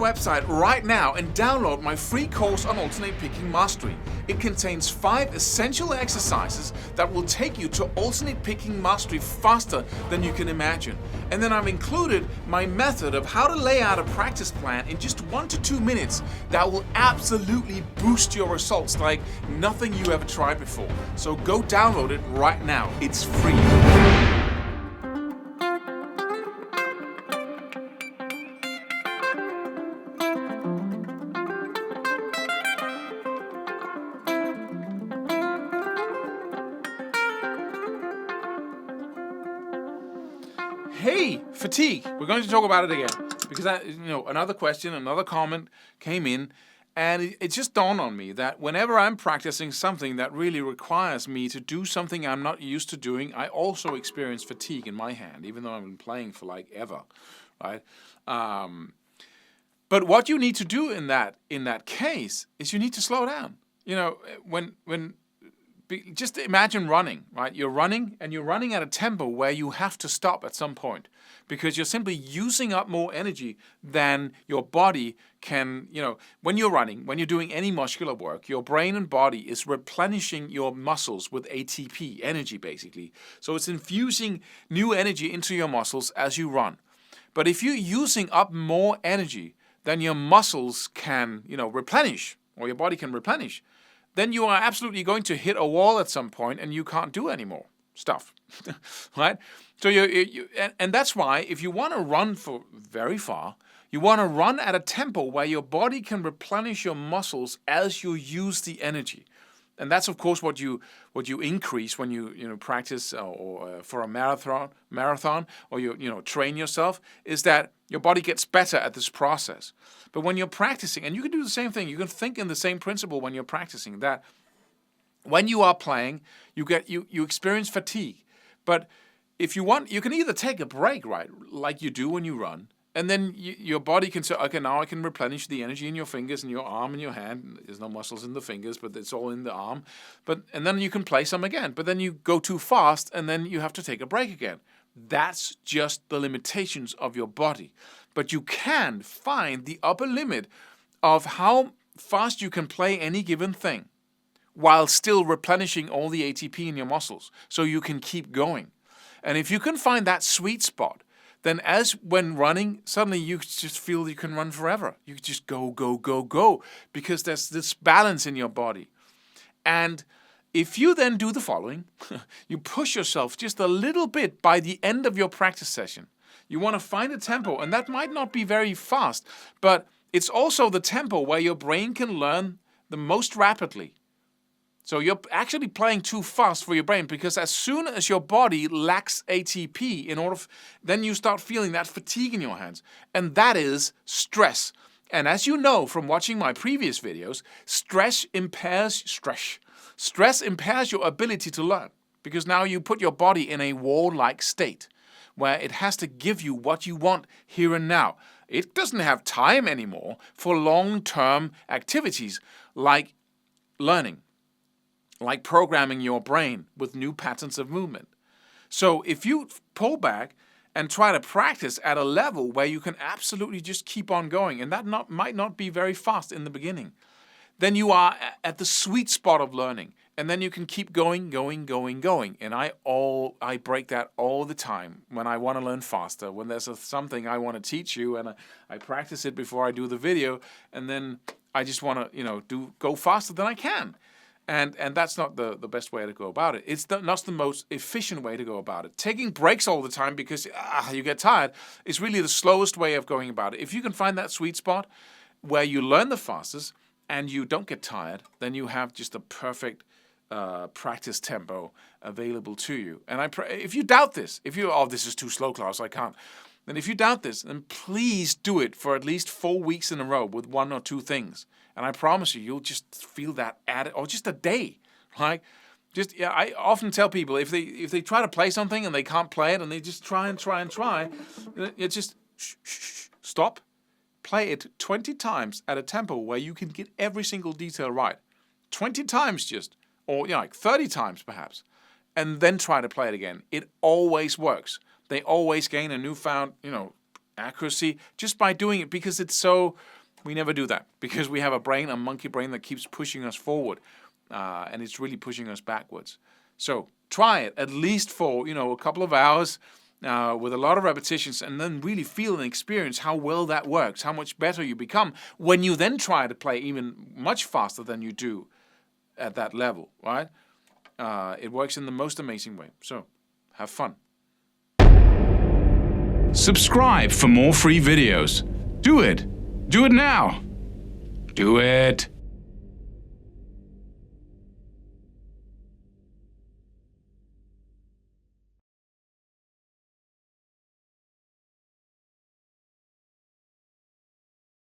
website right now and download my free course on alternate picking mastery. It contains 5 essential exercises that will take you to alternate picking mastery faster than you can imagine. And then I've included my method of how to lay out a practice plan in just 1 to 2 minutes that will absolutely boost your results like nothing you ever tried before. So go download it right now. It's free. Hey, fatigue. We're going to talk about it again because another question, another comment came in, and it just dawned on me that whenever I'm practicing something that really requires me to do something I'm not used to doing, I also experience fatigue in my hand, even though I've been playing for like ever, right? But what you need to do in that case is you need to slow down. Just imagine running, right? You're running at a tempo where you have to stop at some point because you're simply using up more energy than your body can, when you're running, when you're doing any muscular work, your brain and body is replenishing your muscles with ATP, energy basically. So it's infusing new energy into your muscles as you run. But if you're using up more energy than your muscles can, replenish, or your body can replenish, then you are absolutely going to hit a wall at some point and you can't do any more stuff, right? So and that's why if you want to run for very far, you want to run at a tempo where your body can replenish your muscles as you use the energy. And that's of course what you increase when you practice or for a marathon or you train yourself, is that your body gets better at this process. But when you're practicing, and you can do the same thing, you can think in the same principle when you're practicing, that when you are playing, you experience fatigue. But if you want, you can either take a break, right, like you do when you run, and then your body can say, okay, now I can replenish the energy in your fingers and your arm and your hand. There's no muscles in the fingers, but it's all in the arm. And then you can play some again. But then you go too fast, and then you have to take a break again. That's just the limitations of your body. But you can find the upper limit of how fast you can play any given thing while still replenishing all the ATP in your muscles so you can keep going. And if you can find that sweet spot, then when running, suddenly you just feel you can run forever. You just go, go, go, go, because there's this balance in your body. And if you then do the following, you push yourself just a little bit by the end of your practice session. You want to find a tempo, and that might not be very fast, but it's also the tempo where your brain can learn the most rapidly. So you're actually playing too fast for your brain, because as soon as your body lacks ATP, then you start feeling that fatigue in your hands. And that is stress. And as you know from watching my previous videos, stress impairs your ability to learn, because now you put your body in a war-like state where it has to give you what you want here and now. It doesn't have time anymore for long-term activities like learning, like programming your brain with new patterns of movement. So if you pull back and try to practice at a level where you can absolutely just keep on going, and that might not be very fast in the beginning, then you are at the sweet spot of learning, and then you can keep going, going, going, going. And I break that all the time when I want to learn faster, when there's something I want to teach you, and I practice it before I do the video, and then I just want to go faster than I can. And that's not the best way to go about it. It's not the most efficient way to go about it. Taking breaks all the time because you get tired is really the slowest way of going about it. If you can find that sweet spot where you learn the fastest and you don't get tired, then you have just a perfect practice tempo available to you. And if you doubt this, this is too slow, Klaus, I can't. Then if you doubt this, then please do it for at least 4 weeks in a row with 1 or 2 things. And I promise you'll just feel that or just a day, right? I often tell people if they try to play something and they can't play it and they just try, it's just stop, play it 20 times at a tempo where you can get every single detail right. 20 times just, or like 30 times perhaps, and then try to play it again. It always works. They always gain a newfound, accuracy just by doing it, because it's so, we never do that because we have a brain, a monkey brain, that keeps pushing us forward, and it's really pushing us backwards. So try it at least for, a couple of hours with a lot of repetitions, and then really feel and experience how well that works, how much better you become when you then try to play even much faster than you do at that level, right? It works in the most amazing way. So have fun. Subscribe for more free videos. Do it. Do it now. Do it.